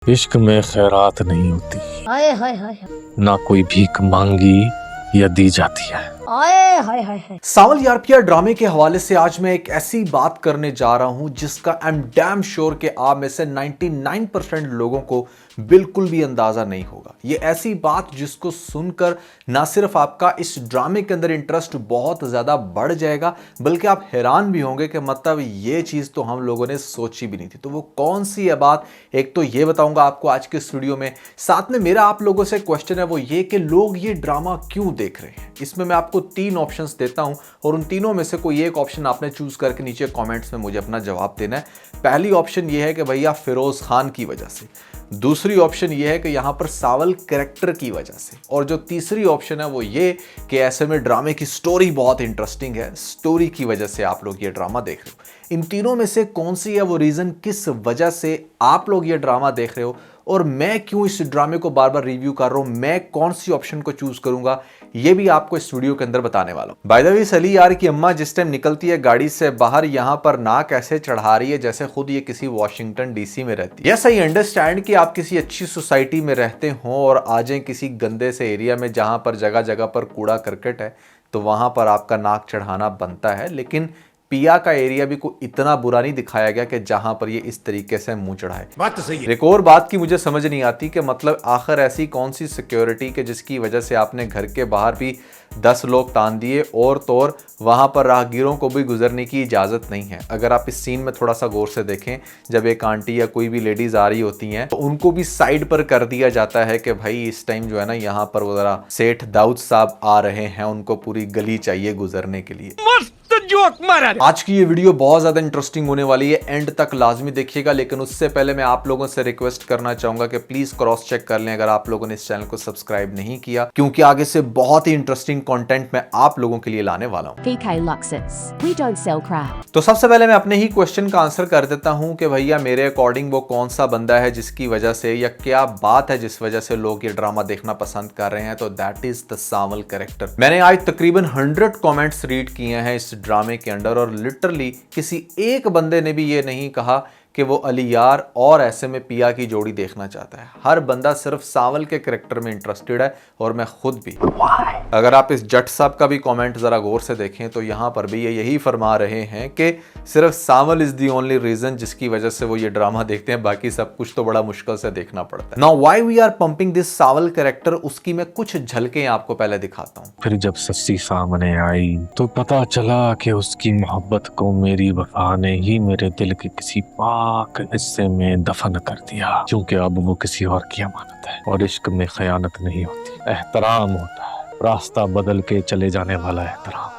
इश्क में खैरात नहीं होती, हाय हाय हाय ना कोई भीख मांगी या दी जाती है। हाय हाय हाय। सावल यारपिया ड्रामे के हवाले से आज मैं एक ऐसी बात करने जा रहा हूं जिसका आई एम डैम श्योर कि आप में से 99% लोगों को बिल्कुल भी अंदाजा नहीं होगा। ये ऐसी बात जिसको सुनकर ना सिर्फ आपका इस ड्रामे के अंदर इंटरेस्ट बहुत ज्यादा बढ़ जाएगा, बल्कि आप हैरान भी होंगे कि मतलब ये चीज तो हम लोगों ने सोची भी नहीं थी। तो वो कौन सी है बात, एक तो ये बताऊंगा आपको आज के इस वीडियो में। साथ में मेरा आप लोगों से क्वेश्चन है वो ये कि लोग ये ड्रामा क्यों देख रहे हैं। इसमें मैं आपको 3 ऑप्शंस देता हूं और उन तीनों में से कोई एक ऑप्शन आपने चूज करके नीचे कमेंट्स में मुझे अपना जवाब देना है। पहली ऑप्शन ये है कि भैया फिरोज खान की वजह से, दूसरी ऑप्शन ये है कि यहां पर सावल कैरेक्टर की वजह से, और जो तीसरी ऑप्शन है वो ये कि ऐसे में ड्रामे की स्टोरी बहुत इंटरेस्टिंग है, स्टोरी की वजह से आप लोग ये ड्रामा देख रहे हो। इन तीनों में से कौन सी है वो रीजन, किस वजह से आप लोग ये ड्रामा देख रहे हो और मैं क्यों इस ड्रामे को बार बार रिव्यू कर रहा हूं, मैं कौन सी ऑप्शन को चूज करूंगा, ये भी आपको इस वीडियो के अंदर बताने वाला हूं। बाय द वे सली यार की अम्मा जिस टाइम निकलती है गाड़ी से बाहर, यहां पर नाक ऐसे चढ़ा रही है जैसे खुद ये किसी वॉशिंगटन डीसी में रहती है। यस आई अंडरस्टैंड कि आप किसी अच्छी सोसाइटी में रहते हो और आ जाएं किसी गंदे से एरिया में जहां पर जगह जगह पर कूड़ा करकट है, तो वहां पर आपका नाक चढ़ाना बनता है। लेकिन पिया का एरिया भी कोई इतना बुरा नहीं दिखाया गया कि जहां पर ये इस तरीके से मुंह चढ़ाए। बात तो सही है। एक और बात की मुझे समझ नहीं आती कि मतलब आखिर ऐसी कौन सी सिक्योरिटी के जिसकी वजह से आपने घर के बाहर भी 10 लोग तान दिए और तो और वहां पर राहगीरों को भी गुजरने की इजाजत नहीं है। अगर आप इस सीन में थोड़ा सा गौर से देखें, जब एक आंटी या कोई भी लेडीज आ रही होती हैं तो उनको भी साइड पर कर दिया जाता है कि भाई इस टाइम जो है ना यहाँ पर वो जरा सेठ दाऊद साहब आ रहे हैं, उनको पूरी गली चाहिए गुजरने के लिए। जोक मारा। आज की ये वीडियो बहुत ज्यादा इंटरेस्टिंग होने वाली है, एंड तक लाजमी देखिएगा। लेकिन उससे पहले मैं आप लोगों से रिक्वेस्ट करना चाहूंगा कि प्लीज क्रॉस चेक कर लें अगर आप लोगों ने इस चैनल को सब्सक्राइब नहीं किया, क्योंकि आगे से बहुत ही इंटरेस्टिंग कंटेंट मैं आप लोगों के लिए लाने वाला हूं। PK Luxus. We don't sell crap. तो सबसे पहले मैं अपने ही क्वेश्चन का आंसर कर देता हूं कि भैया मेरे अकॉर्डिंग वो कौन सा बंदा है जिसकी वजह से, या क्या बात है जिस वजह से लोग ये ड्रामा देखना पसंद कर रहे हैं, तो that is the Sawal character. मैंने आज तकरीबन 100 कमेंट्स रीड किए हैं इस ड्रामे के अंदर और लिटरली किसी एक बंदे ने भी ये नहीं कहा कि वो अली यार और ऐसे में पिया की जोड़ी देखना चाहता है। हर बंदा सिर्फ सावल के कैरेक्टर में इंटरेस्टेड है और मैं खुद भी। अगर आप इस जट साहब का भी कमेंट जरा गौर से देखें तो यहां पर भी ये यही फरमा रहे हैं कि सिर्फ सावल इज दी ओनली रीजन जिसकी वजह से वो ये ड्रामा देखते हैं, बाकी सब कुछ तो बड़ा मुश्किल से देखना पड़ता है। Now why we are pumping this soul character, उसकी मैं कुछ झलकें आपको पहले दिखाता हूं। फिर जब सच्ची सामने आई तो पता चला कि उसकी मोहब्बत को मेरी वफा ने ही मेरे दिल के किसी पाक हिस्से में दफन कर दिया, क्योंकि अब वो किसी और की अमानत है। और इश्क में खयानत नहीं होती, एहतराम होता है, रास्ता बदल के चले जाने वाला एहतराम।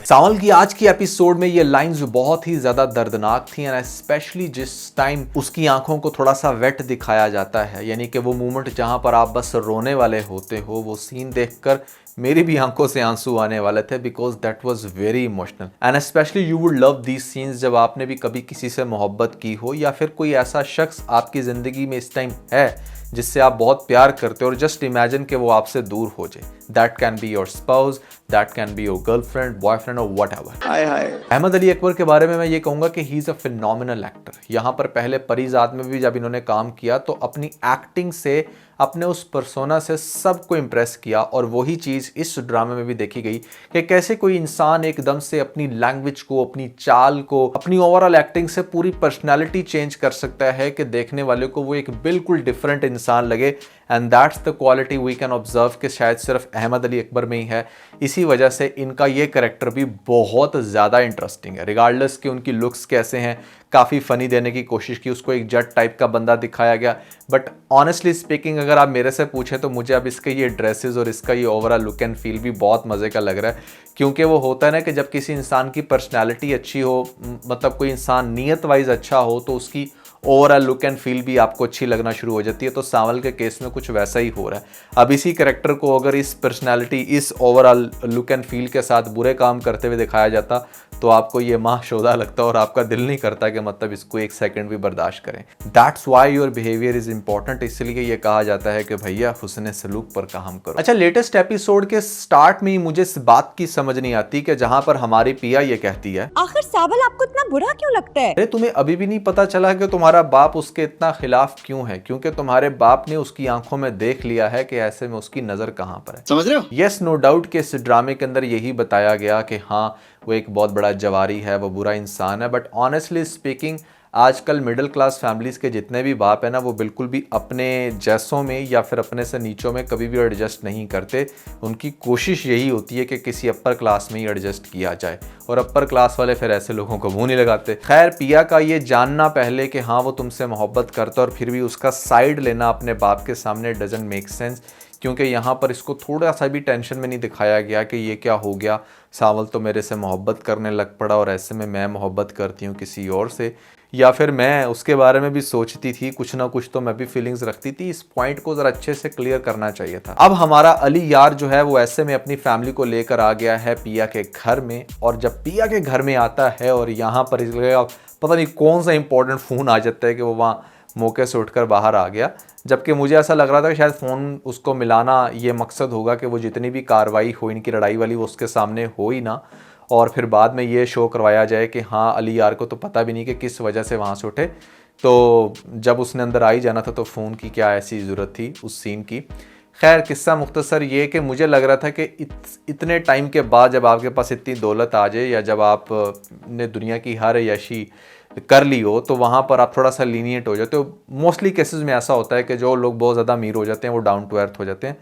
सावल की आज की एपिसोड में ये लाइंस बहुत ही ज्यादा दर्दनाक थी, एंड स्पेशली जिस टाइम उसकी आंखों को थोड़ा सा वेट दिखाया जाता है, यानी कि वो मोमेंट जहां पर आप बस रोने वाले होते हो, वो सीन देखकर मेरी भी आंखों से आंसू आने वाले थे, because that was very emotional. And specially you would love these scenes जब आपने भी कभी किसी से मोहब्बत की हो, या फिर कोई ऐसा शख्स आपकी जिंदगी में इस टाइम है जिससे आप बहुत प्यार करते हो और जस्ट इमेजिन कि वो आपसे दूर हो जाए। That can be your spouse, that can be your girlfriend, boyfriend और व्हाटएवर। अहमद अली अकबर के बारे में मैं ये कहूंगा कि he is a phenomenal actor. यहाँ पर पहले परिजात में भी जब इन्होंने काम किया तो अपनी एक्टिंग से, अपने उस पर्सोना से सबको इम्प्रेस किया, और वही चीज़ इस ड्रामे में भी देखी गई कि कैसे कोई इंसान एकदम से अपनी लैंग्वेज को, अपनी चाल को, अपनी ओवरऑल एक्टिंग से पूरी पर्सनालिटी चेंज कर सकता है कि देखने वाले को वो एक बिल्कुल डिफरेंट इंसान लगे। And that's the quality we can observe कि शायद सिर्फ अहमद अली अकबर में ही है। इसी वजह से इनका ये कैरेक्टर भी बहुत ज़्यादा इंटरेस्टिंग है, रिगार्डलेस कि उनकी लुक्स कैसे हैं। काफ़ी फ़नी देने की कोशिश की, उसको एक जट टाइप का बंदा दिखाया गया, बट ऑनेस्टली स्पीकिंग अगर आप मेरे से पूछें तो मुझे अब इसके ये ड्रेसेस और इसका ये ओवरऑल लुक एंड फील भी बहुत मज़े का लग रहा है। क्योंकि वो होता है ना कि जब किसी इंसान की पर्सनैलिटी अच्छी हो, मतलब कोई इंसान नीयत वाइज अच्छा हो, तो उसकी ओवरऑल लुक एंड फील भी आपको अच्छी लगना शुरू हो जाती है। तो सावल के केस में कुछ वैसा ही हो रहा है। अब इसी कैरेक्टर को अगर इस पर्सनालिटी, इस ओवरऑल लुक एंड फील के साथ बुरे काम करते हुए दिखाया जाता तो आपको ये माहशोदा लगता और आपका दिल नहीं करता कि मतलब इसको एक सेकंड भी बर्दाश्त करें। That's why your behaviour is important. इसलिए ये कहा जाता है कि भैया हुस्न सलूक पर काम करो। अच्छा, लेटेस्ट एपिसोड के स्टार्ट में ही मुझे इस बात की समझ नहीं आती कि जहां पर हमारी पिया ये कहती है, आखिर सावल आपको इतना बुरा क्यों लगता है? अरे तुम्हें अभी भी नहीं पता चला कि तुम्हारे तुम्हारा बाप उसके इतना खिलाफ क्यों है? क्योंकि तुम्हारे बाप ने उसकी आंखों में देख लिया है कि ऐसे में उसकी नज़र कहाँ पर है। समझ रहे हो? यस, नो डाउट कि इस ड्रामे के अंदर यही बताया गया कि हाँ वो एक बहुत बड़ा जवारी है, वो बुरा इंसान है, बट ऑनेस्टली स्पीकिंग आजकल मिडिल क्लास फैमिलीज़ के जितने भी बाप हैं ना, वो बिल्कुल भी अपने जैसों में या फिर अपने से नीचों में कभी भी एडजस्ट नहीं करते। उनकी कोशिश यही होती है कि किसी अपर क्लास में ही एडजस्ट किया जाए, और अपर क्लास वाले फिर ऐसे लोगों को मुंह नहीं लगाते। खैर, पिया का ये जानना पहले कि हाँ वो तुमसे मोहब्बत करता और फिर भी उसका साइड लेना अपने बाप के सामने डजंट मेक सेंस, क्योंकि यहाँ पर इसको थोड़ा सा भी टेंशन में नहीं दिखाया गया कि ये क्या हो गया, सावल तो मेरे से मोहब्बत करने लग पड़ा और ऐसे में मैं मोहब्बत करती हूँ किसी और से, या फिर मैं उसके बारे में भी सोचती थी, कुछ ना कुछ तो मैं भी फीलिंग्स रखती थी। इस पॉइंट को ज़रा अच्छे से क्लियर करना चाहिए था। अब हमारा अली यार जो है वो ऐसे में अपनी फैमिली को लेकर आ गया है पिया के घर में, और जब पिया के घर में आता है और यहाँ पर पता नहीं कौन सा इंपॉर्टेंट फ़ोन आ जाता है कि वो वहाँ मौके से उठकर बाहर आ गया, जबकि मुझे ऐसा लग रहा था कि शायद फ़ोन उसको मिलाना ये मकसद होगा कि वो जितनी भी कार्रवाई हो इनकी लड़ाई वाली वो उसके सामने हो ही ना, और फिर बाद में ये शो करवाया जाए कि हाँ अली यार को तो पता भी नहीं कि किस वजह से वहाँ से उठे, तो जब उसने अंदर आ ही जाना था तो फ़ोन की क्या ऐसी ज़रूरत थी उस सीन की। खैर, किस्सा मुख्तसर ये कि मुझे लग रहा था कि इतने टाइम के बाद जब आपके पास इतनी दौलत आ जाए या जब आप ने दुनिया की हर यशी कर ली हो तो वहाँ पर आप थोड़ा सा लीनियंट हो जाते हो। मोस्टली केसेस में ऐसा होता है कि जो लोग बहुत ज़्यादा अमीर हो जाते हैं वो डाउन टू अर्थ हो जाते हैं।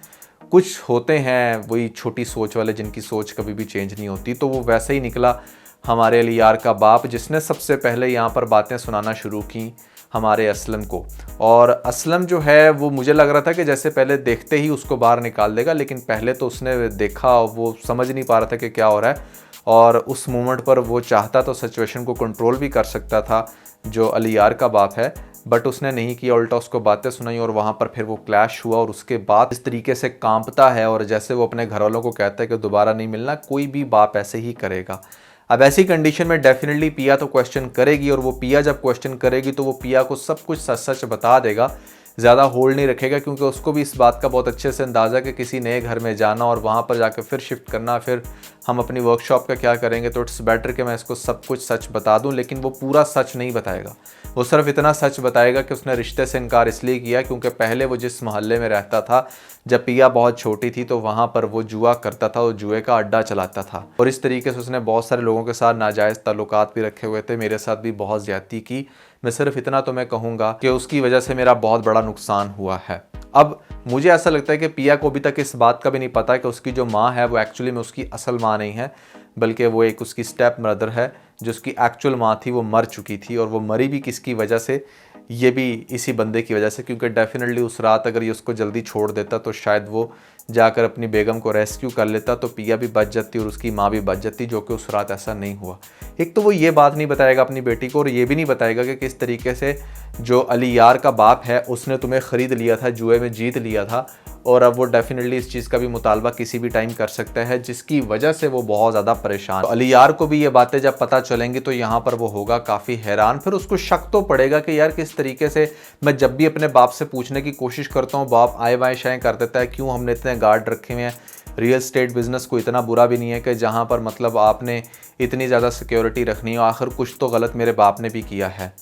कुछ होते हैं वही छोटी सोच वाले जिनकी सोच कभी भी चेंज नहीं होती, तो वो वैसे ही निकला हमारे अली यार का बाप, जिसने सबसे पहले यहाँ पर बातें सुनाना शुरू की हमारे असलम को। और असलम जो है वो मुझे लग रहा था कि जैसे पहले देखते ही उसको बाहर निकाल देगा, लेकिन पहले तो उसने देखा, वो समझ नहीं पा रहा था कि क्या हो रहा है, और उस मोमेंट पर वो चाहता तो सिचुएशन को कंट्रोल भी कर सकता था जो अली यार का बाप है, बट उसने नहीं किया, उल्टा उसको बातें सुनाई और वहाँ पर फिर वो क्लैश हुआ। और उसके बाद इस तरीके से कांपता है और जैसे वो अपने घर वालों को कहता है कि दोबारा नहीं मिलना, कोई भी बाप ऐसे ही करेगा। अब ऐसी कंडीशन में डेफिनेटली पिया तो क्वेश्चन करेगी, और वो पिया जब क्वेश्चन करेगी तो वो पिया को सब कुछ सच सच बता देगा, ज़्यादा होल्ड नहीं रखेगा, क्योंकि उसको भी इस बात का बहुत अच्छे से अंदाज़ा कि किसी नए घर में जाना और वहाँ पर जाकर फिर शिफ्ट करना, फिर हम अपनी वर्कशॉप का क्या करेंगे, तो इट्स बेटर कि मैं इसको सब कुछ सच बता दूं। लेकिन वो पूरा सच नहीं बताएगा, वो सिर्फ इतना सच बताएगा कि उसने रिश्ते से इनकार इसलिए किया क्योंकि पहले वो जिस मोहल्ले में रहता था जब पिया बहुत छोटी थी तो वहाँ पर वो जुआ करता था और जुए का अड्डा चलाता था, और इस तरीके से उसने बहुत सारे लोगों के साथ नाजायज़ ताल्लुकात भी रखे हुए थे, मेरे साथ भी बहुत ज़्यादती की। मैं सिर्फ इतना तो मैं कहूँगा कि उसकी वजह से मेरा बहुत बड़ा नुकसान हुआ है। अब मुझे ऐसा लगता है कि पिया को अभी तक इस बात का भी नहीं पता कि उसकी जो माँ है वो एक्चुअली में उसकी असल माँ नहीं है, बल्कि वो एक उसकी स्टेप ब्रदर है। जो उसकी एक्चुअल माँ थी वो मर चुकी थी, और वो मरी भी किसकी वजह से, ये भी इसी बंदे की वजह से, क्योंकि डेफिनेटली उस रात अगर ये उसको जल्दी छोड़ देता तो शायद वो जाकर अपनी बेगम को रेस्क्यू कर लेता, तो पिया भी बच जाती और उसकी माँ भी बच जाती, जो कि उस रात ऐसा नहीं हुआ। एक तो वो ये बात नहीं बताएगा अपनी बेटी को, और ये भी नहीं बताएगा कि किस तरीके से जो अली यार का बाप है उसने तुम्हें ख़रीद लिया था, जुए में जीत लिया था, और अब वो डेफिनेटली इस चीज़ का भी मुतालबा किसी भी टाइम कर सकता है, जिसकी वजह से वो बहुत ज़्यादा परेशान। तो अली यार को भी ये बातें जब पता चलेंगी तो यहाँ पर वो होगा काफ़ी हैरान। फिर उसको शक तो पड़ेगा कि यार किस तरीके से मैं जब भी अपने बाप से पूछने की कोशिश करता हूँ बाप आए बाएँ शाएँ कर देता है, क्यों हमने इतने गार्ड रखे हुए हैं। रियल स्टेट बिज़नेस को इतना बुरा भी नहीं है कि जहाँ पर मतलब आपने इतनी ज़्यादा सिक्योरिटी रखनी हो, आखिर कुछ तो गलत मेरे बाप ने भी किया है।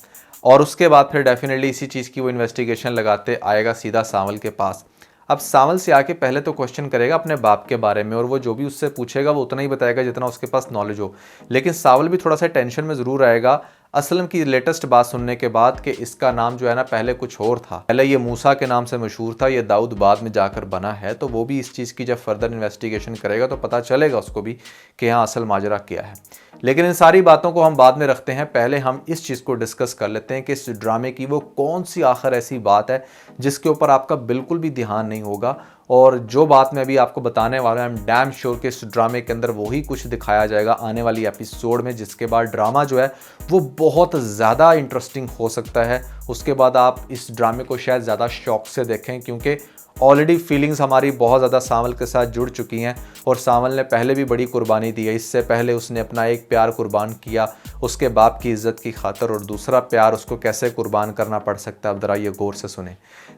और उसके बाद फिर डेफिनेटली इसी चीज़ की वो इन्वेस्टिगेशन लगाते आएगा सीधा सावल के पास। अब सावल से आके पहले तो क्वेश्चन करेगा अपने बाप के बारे में, और वो जो भी उससे पूछेगा वो उतना ही बताएगा जितना उसके पास नॉलेज हो। लेकिन सावल भी थोड़ा सा टेंशन में ज़रूर आएगा असलम की लेटेस्ट बात सुनने के बाद कि इसका नाम जो है ना पहले कुछ और था, पहले ये मूसा के नाम से मशहूर था, ये दाऊद बाद में जाकर बना है। तो वो भी इस चीज़ की जब फर्दर इन्वेस्टिगेशन करेगा तो पता चलेगा उसको भी कि हाँ असल माजरा क्या है। लेकिन इन सारी बातों को हम बाद में रखते हैं, पहले हम इस चीज़ को डिस्कस कर लेते हैं कि इस ड्रामे की वो कौन सी आखिर ऐसी बात है जिसके ऊपर आपका बिल्कुल भी ध्यान नहीं होगा। और जो बात मैं अभी आपको बताने वाला हूँ, आई एम डैम श्योर कि इस ड्रामे के अंदर वही कुछ दिखाया जाएगा आने वाली एपिसोड में, जिसके बाद ड्रामा जो है वो बहुत ज़्यादा इंटरेस्टिंग हो सकता है। उसके बाद आप इस ड्रामे को शायद ज़्यादा शौक से देखें, क्योंकि ऑलरेडी फीलिंग्स हमारी बहुत ज़्यादा सावल के साथ जुड़ चुकी हैं, और सावल ने पहले भी बड़ी कुर्बानी दी है। इससे पहले उसने अपना एक प्यार कुर्बान किया उसके बाप की इज़्ज़त की खातर, और दूसरा प्यार उसको कैसे कुर्बान करना पड़ सकता है, अब ज़रा ये गौर से सुने।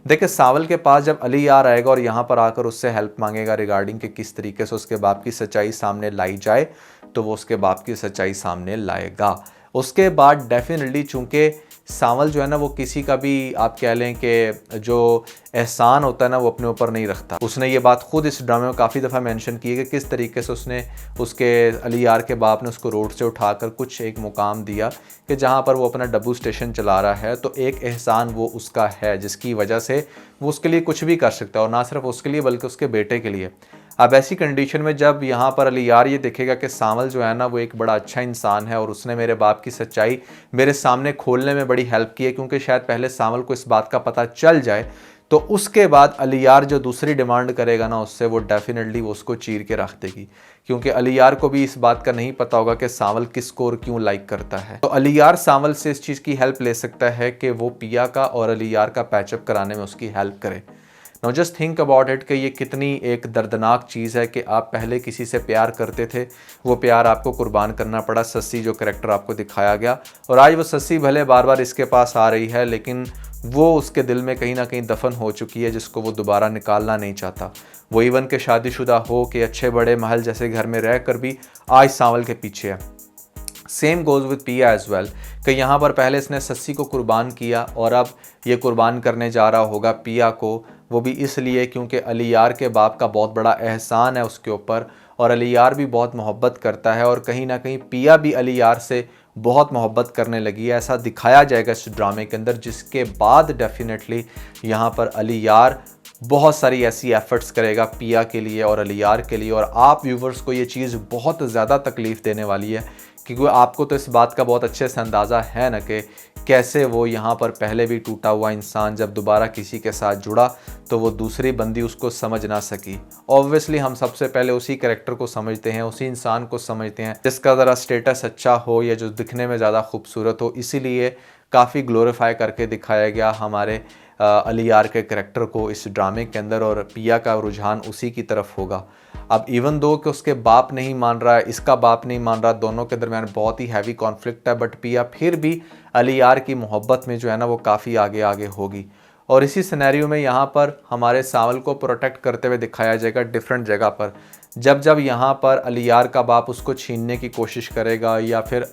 देखिए, सावल के पास जब अली यार आएगा और यहाँ पर आकर उससे हेल्प मांगेगा रिगार्डिंग कि किस तरीके से उसके बाप की सच्चाई सामने लाई जाए, तो वो उसके बाप की सच्चाई सामने लाएगा। उसके बाद डेफिनेटली चूँकि सांवल जो है ना वो किसी का भी आप कह लें कि जो एहसान होता है ना वो अपने ऊपर नहीं रखता। उसने ये बात खुद इस ड्रामे में काफ़ी दफ़ा मेंशन की है कि किस तरीके से उसने उसके अली यार के बाप ने उसको रोड से उठाकर कुछ एक मुकाम दिया कि जहाँ पर वो अपना डब्बू स्टेशन चला रहा है, तो एक एहसान वो उसका है जिसकी वजह से वो उसके लिए कुछ भी कर सकता है, और ना सिर्फ उसके लिए बल्कि उसके बेटे के लिए। अब ऐसी कंडीशन में जब यहाँ पर अली यार ये देखेगा कि सांवल जो है ना वो एक बड़ा अच्छा इंसान है और उसने मेरे बाप की सच्चाई मेरे सामने खोलने में बड़ी हेल्प की है, क्योंकि शायद पहले सांवल को इस बात का पता चल जाए, तो उसके बाद अली यार जो दूसरी डिमांड करेगा ना उससे वो डेफिनेटली वो उसको चीर के रख देगी, क्योंकि अली यार को भी इस बात का नहीं पता होगा कि सांवल किसको और क्यों लाइक करता है। तो अली यार सांवल से इस चीज़ की हेल्प ले सकता है कि वो पिया का और अली यार का पैचअप कराने में उसकी हेल्प करे। Now just think about it कि ये कितनी एक दर्दनाक चीज़ है कि आप पहले किसी से प्यार करते थे, वो प्यार आपको कुर्बान करना पड़ा। सस्सी जो करैक्टर आपको दिखाया गया, और आज वो सस्सी भले बार बार इसके पास आ रही है, लेकिन वो उसके दिल में कहीं ना कहीं दफन हो चुकी है, जिसको वो दोबारा निकालना नहीं चाहता। वो इवन के शादीशुदा हो कि अच्छे बड़े महल जैसे घर में रह कर भी आज सांवल के पीछे है। सेम गोज़ विद पिया एज़ वेल कि यहाँ पर पहले इसने सस्सी को कुर्बान किया और अब ये कुर्बान करने जा रहा होगा पिया को, वो भी इसलिए क्योंकि अली यार के बाप का बहुत बड़ा एहसान है उसके ऊपर, और अली यार भी बहुत मोहब्बत करता है, और कहीं ना कहीं पिया भी अली यार से बहुत मोहब्बत करने लगी है। ऐसा दिखाया जाएगा इस ड्रामे के अंदर, जिसके बाद डेफिनेटली यहाँ पर अली यार बहुत सारी ऐसी एफर्ट्स करेगा पिया के लिए और अली यार के लिए, और आप व्यूवर्स को ये चीज़ बहुत ज़्यादा तकलीफ़ देने वाली है, क्योंकि आपको तो इस बात का बहुत अच्छे से अंदाज़ा है ना कि कैसे वो यहाँ पर पहले भी टूटा हुआ इंसान जब दोबारा किसी के साथ जुड़ा तो वो दूसरी बंदी उसको समझ ना सकी। ऑब्वियसली हम सबसे पहले उसी कैरेक्टर को समझते हैं, उसी इंसान को समझते हैं जिसका ज़रा स्टेटस अच्छा हो या जो दिखने में ज़्यादा खूबसूरत हो, इसीलिए काफ़ी ग्लोरीफाई करके दिखाया गया हमारे अली यार के करैक्टर को इस ड्रामे के अंदर, और पिया का रुझान उसी की तरफ होगा। अब इवन दो कि उसके बाप नहीं मान रहा है, इसका बाप नहीं मान रहा, दोनों के दरमियान बहुत ही हैवी कॉन्फ्लिक्ट है, बट पिया फिर भी अली यार की मोहब्बत में जो है ना वो काफ़ी आगे आगे होगी। और इसी सिनेरियो में यहाँ पर हमारे सांवल को प्रोटेक्ट करते हुए दिखाया जाएगा डिफरेंट जगह पर। जब जब यहाँ पर अली यार का बाप उसको छीनने की कोशिश करेगा या फिर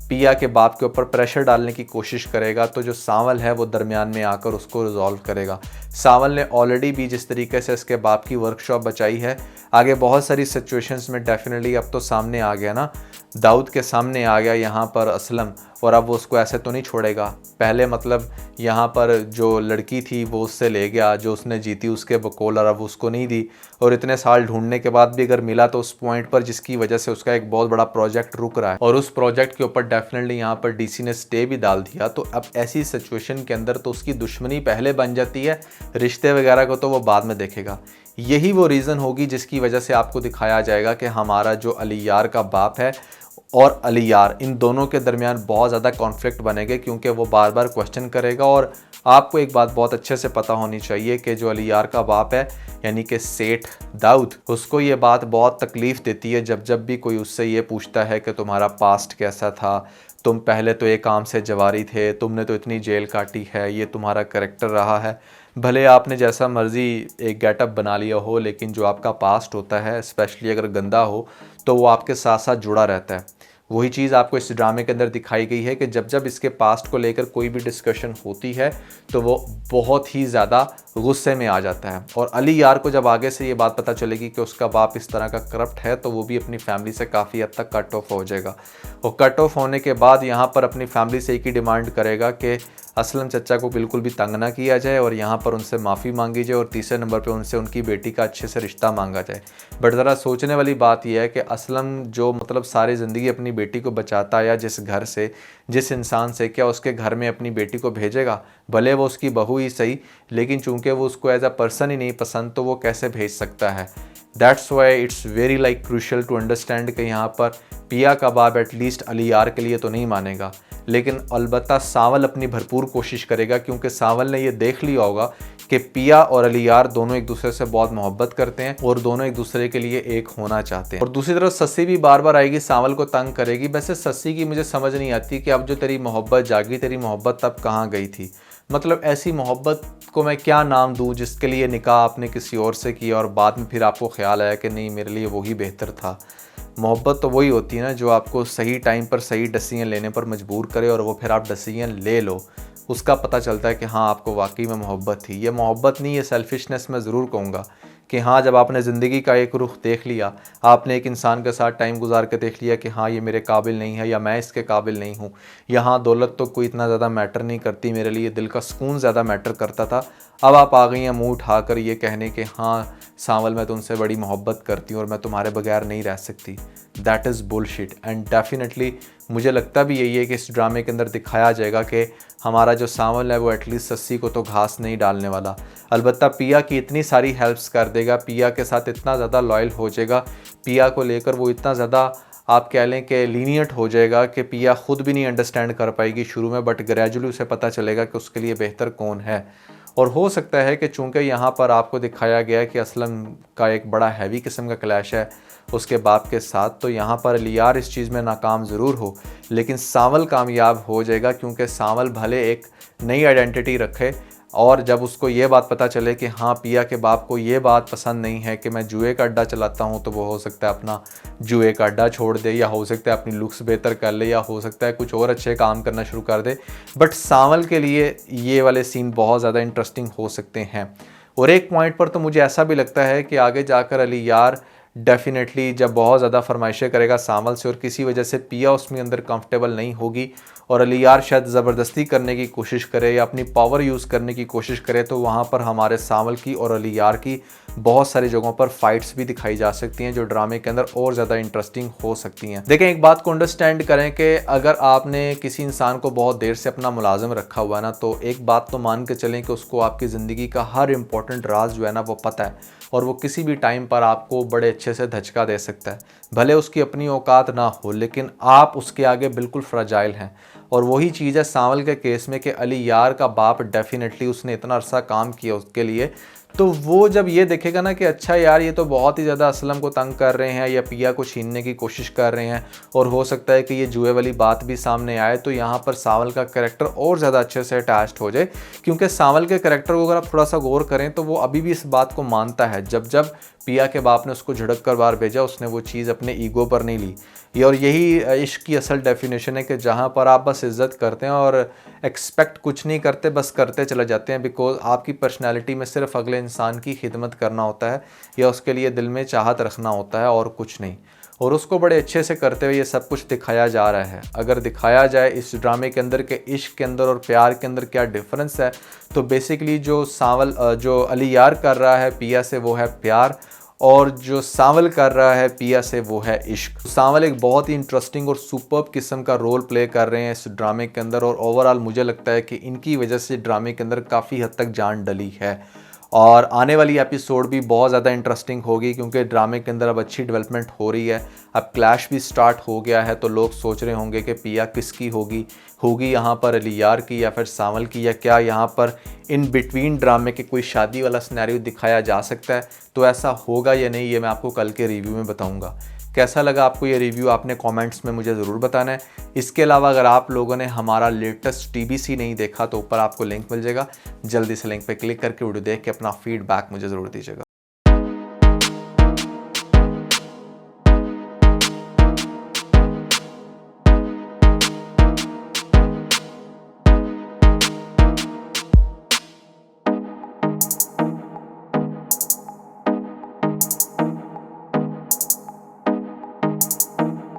पिया के बाप के ऊपर प्रेशर डालने की कोशिश करेगा, तो जो सांवल है वो दरमियान में आकर उसको रिजॉल्व करेगा। सांवल ने ऑलरेडी भी जिस तरीके से इसके बाप की वर्कशॉप बचाई है, आगे बहुत सारी सिचुएशंस में डेफिनेटली अब तो सामने आ गया ना, दाऊद के सामने आ गया यहाँ पर असलम, और अब वो उसको ऐसे तो नहीं छोड़ेगा। पहले मतलब यहाँ पर जो लड़की थी वो उससे ले गया, जो उसने जीती उसके बकौल, और अब उसको नहीं दी, और इतने साल ढूंढने के बाद भी अगर मिला तो उस पॉइंट पर जिसकी वजह से उसका एक बहुत बड़ा प्रोजेक्ट रुक रहा है, और उस प्रोजेक्ट के ऊपर डेफिनेटली यहाँ पर डीसी ने स्टे भी डाल दिया। तो अब ऐसी सिचुएशन के अंदर तो उसकी दुश्मनी पहले बन जाती है, रिश्ते वगैरह को तो वो बाद में देखेगा। यही वो रीज़न होगी जिसकी वजह से आपको दिखाया जाएगा कि हमारा जो अली यार का बाप है और अली यार, इन दोनों के दरमियान बहुत ज़्यादा कॉन्फ्लिक्ट बनेगा, क्योंकि वो बार बार क्वेश्चन करेगा। और आपको एक बात बहुत अच्छे से पता होनी चाहिए कि जो अली यार का बाप है यानी कि सेठ दाऊद, उसको ये बात बहुत तकलीफ़ देती है जब भी कोई उससे ये पूछता है कि तुम्हारा पास्ट कैसा था, तुम पहले तो एक काम से जवारी थे, तुमने तो इतनी जेल काटी है, ये तुम्हारा करैक्टर रहा है। भले आपने जैसा मर्ज़ी एक गेटअप बना लिया हो, लेकिन जो आपका पास्ट होता है स्पेशली अगर गंदा हो तो वो आपके साथ साथ जुड़ा रहता है। वही चीज़ आपको इस ड्रामे के अंदर दिखाई गई है कि जब जब इसके पास्ट को लेकर कोई भी डिस्कशन होती है तो वो बहुत ही ज़्यादा गुस्से में आ जाता है। और अली यार को जब आगे से ये बात पता चलेगी कि उसका बाप इस तरह का करप्ट है, तो वो भी अपनी फैमिली से काफ़ी हद तक कट ऑफ हो जाएगा। और कट ऑफ होने के बाद यहाँ पर अपनी फैमिली से एक ही डिमांड करेगा कि असलम चचा को बिल्कुल भी तंग ना किया जाए, और यहाँ पर उनसे माफ़ी मांगी जाए, और तीसरे नंबर पे उनसे उनकी बेटी का अच्छे से रिश्ता मांगा जाए। बट ज़रा सोचने वाली बात यह है कि असलम जो मतलब सारी ज़िंदगी अपनी बेटी को बचाता या जिस घर से जिस इंसान से, क्या उसके घर में अपनी बेटी को भेजेगा? भले वो उसकी बहू ही सही, लेकिन चूंकि वो उसको एज अ पर्सन ही नहीं पसंद, तो वो कैसे भेज सकता है? That's why it's very like crucial to understand कि यहाँ पर पिया का बाप एटलीस्ट अली यार के लिए तो नहीं मानेगा, लेकिन अलबत्ता सांवल अपनी भरपूर कोशिश करेगा, क्योंकि सांवल ने ये देख लिया होगा कि पिया और अली यार दोनों एक दूसरे से बहुत मोहब्बत करते हैं और दोनों एक दूसरे के लिए एक होना चाहते हैं। और दूसरी तरफ सस्सी भी बार बार आएगी, सांवल को तंग करेगी। वैसे सस्सी की मुझे समझ नहीं आती कि अब जो तेरी मोहब्बत जागी, तेरी मोहब्बत तब कहाँ गई थी? मतलब ऐसी मोहब्बत को मैं क्या नाम दूँ जिसके लिए निकाह आपने किसी और से किया और बाद में फिर आपको ख्याल आया कि नहीं मेरे लिए वही बेहतर था। मोहब्बत तो वही होती है ना जो आपको सही टाइम पर सही डिसीजन लेने पर मजबूर करे और वो फिर आप डिसीजन ले लो, उसका पता चलता है कि हाँ आपको वाकई में मोहब्बत थी। ये मोहब्बत नहीं, ये सेल्फिशनेस मैं ज़रूर कहूँगा कि हाँ जब आपने ज़िंदगी का एक रुख देख लिया, आपने एक इंसान के साथ टाइम गुजार के देख लिया कि हाँ ये मेरे काबिल नहीं है या मैं इसके काबिल नहीं हूँ, यहाँ दौलत तो कोई इतना ज़्यादा मैटर नहीं करती, मेरे लिए दिल का सुकून ज़्यादा मैटर करता था। अब आप आ गई हैं मुँह उठाकर ये कहने के हाँ सांवल मैं तुमसे बड़ी मोहब्बत करती हूँ और मैं तुम्हारे बगैर नहीं रह सकती। That is bullshit. And definitely मुझे लगता भी यही है कि इस ड्रामे के अंदर दिखाया जाएगा कि हमारा जो सांवल है वो एटलीस्ट सस्सी को तो घास नहीं डालने वाला। अलबत्ता पिया की इतनी सारी हेल्प्स कर देगा, पिया के साथ इतना ज़्यादा लॉयल हो जाएगा, पिया को लेकर वो इतना ज़्यादा आप कह लें कि लीनियट हो जाएगा कि पिया खुद भी नहीं अंडरस्टैंड कर पाएगी शुरू में, बट ग्रेजुअली उसे पता चलेगा कि उसके लिए बेहतर कौन है। और हो सकता है कि चूंकि यहाँ पर आपको दिखाया गया है कि असलम का एक बड़ा हैवी किस्म का क्लैश है उसके बाप के साथ, तो यहाँ पर अलियार इस चीज़ में नाकाम ज़रूर हो लेकिन सांवल कामयाब हो जाएगा, क्योंकि सांवल भले एक नई आइडेंटिटी रखे और जब उसको ये बात पता चले कि हाँ पिया के बाप को ये बात पसंद नहीं है कि मैं जुए का अड्डा चलाता हूँ, तो वो हो सकता है अपना जुए का अड्डा छोड़ दे, या हो सकता है अपनी लुक्स बेहतर कर ले, या हो सकता है कुछ और अच्छे काम करना शुरू कर दे। बट सांवल के लिए ये वाले सीन बहुत ज़्यादा इंटरेस्टिंग हो सकते हैं। और एक पॉइंट पर तो मुझे ऐसा भी लगता है कि आगे जाकर अलियार डेफिनेटली जब बहुत ज़्यादा फरमाइशें करेगा सांवल से और किसी वजह से पिया उसमें अंदर कंफर्टेबल नहीं होगी और अलियार शायद ज़बरदस्ती करने की कोशिश करे या अपनी पावर यूज़ करने की कोशिश करे, तो वहाँ पर हमारे सांवल की और अलियार की बहुत सारी जगहों पर फाइट्स भी दिखाई जा सकती हैं जो ड्रामे के अंदर और ज़्यादा इंटरेस्टिंग हो सकती हैं। देखें एक बात को अंडरस्टैंड करें कि अगर आपने किसी इंसान को बहुत देर से अपना मुलाजिम रखा हुआ है ना, तो एक बात तो मान के चलें कि उसको आपकी ज़िंदगी का हर इंपॉर्टेंट राज जो है ना वो पता है और वो किसी भी टाइम पर आपको बड़े अच्छे से धचका दे सकता है। भले उसकी अपनी औकात ना हो लेकिन आप उसके आगे बिल्कुल फ्रजाइल हैं। और वही चीज़ है सांवल के केस में कि अलियार का बाप डेफिनेटली उसने इतना अरसा काम किया उसके लिए, तो वो जब ये देखेगा ना कि अच्छा यार ये तो बहुत ही ज़्यादा असलम को तंग कर रहे हैं या पिया को छीनने की कोशिश कर रहे हैं और हो सकता है कि ये जुए वाली बात भी सामने आए, तो यहाँ पर सांवल का कैरेक्टर और ज़्यादा अच्छे से अटैच्ड हो जाए। क्योंकि सांवल के कैरेक्टर को अगर आप थोड़ा सा गौर करें तो वो अभी भी इस बात को मानता है, जब जब पिया के बाप ने उसको झड़क कर बाहर भेजा उसने वो चीज़ अपने ईगो पर नहीं ली। ये और यही इश्क की असल डेफिनेशन है कि जहाँ पर आप बस इज़्ज़त करते हैं और एक्सपेक्ट कुछ नहीं करते, बस करते चले जाते हैं, बिकॉज आपकी पर्सनैलिटी में सिर्फ अगले इंसान की खिदमत करना होता है या उसके लिए दिल में चाहत रखना होता है और कुछ नहीं। और उसको बड़े अच्छे से करते हुए ये सब कुछ दिखाया जा रहा है। अगर दिखाया जाए इस ड्रामे के अंदर के इश्क के अंदर और प्यार के अंदर क्या डिफरेंस है, तो बेसिकली जो सांवल जो अलियार कर रहा है पिया से वो है प्यार, और जो सांवल कर रहा है पिया से वो है इश्क। सांवल एक बहुत ही इंटरेस्टिंग और सुपर्ब किस्म का रोल प्ले कर रहे हैं इस ड्रामे के अंदर और ओवरऑल मुझे लगता है कि इनकी वजह से ड्रामे के अंदर काफ़ी हद तक जान डली है। और आने वाली एपिसोड भी बहुत ज़्यादा इंटरेस्टिंग होगी क्योंकि ड्रामे के अंदर अब अच्छी डेवलपमेंट हो रही है, अब क्लैश भी स्टार्ट हो गया है, तो लोग सोच रहे होंगे कि पिया किसकी होगी यहाँ पर अलियार की या फिर सांवल की, या क्या यहाँ पर इन बिटवीन ड्रामे के कोई शादी वाला सिनेरियो दिखाया जा सकता है। तो ऐसा होगा या नहीं ये मैं आपको कल के रिव्यू में बताऊँगा। कैसा लगा आपको ये रिव्यू आपने कमेंट्स में मुझे ज़रूर बताना है। इसके अलावा अगर आप लोगों ने हमारा लेटेस्ट TBC नहीं देखा तो ऊपर आपको लिंक मिल जाएगा, जल्दी से लिंक पे क्लिक करके वीडियो देख के अपना फीडबैक मुझे ज़रूर दीजिएगा।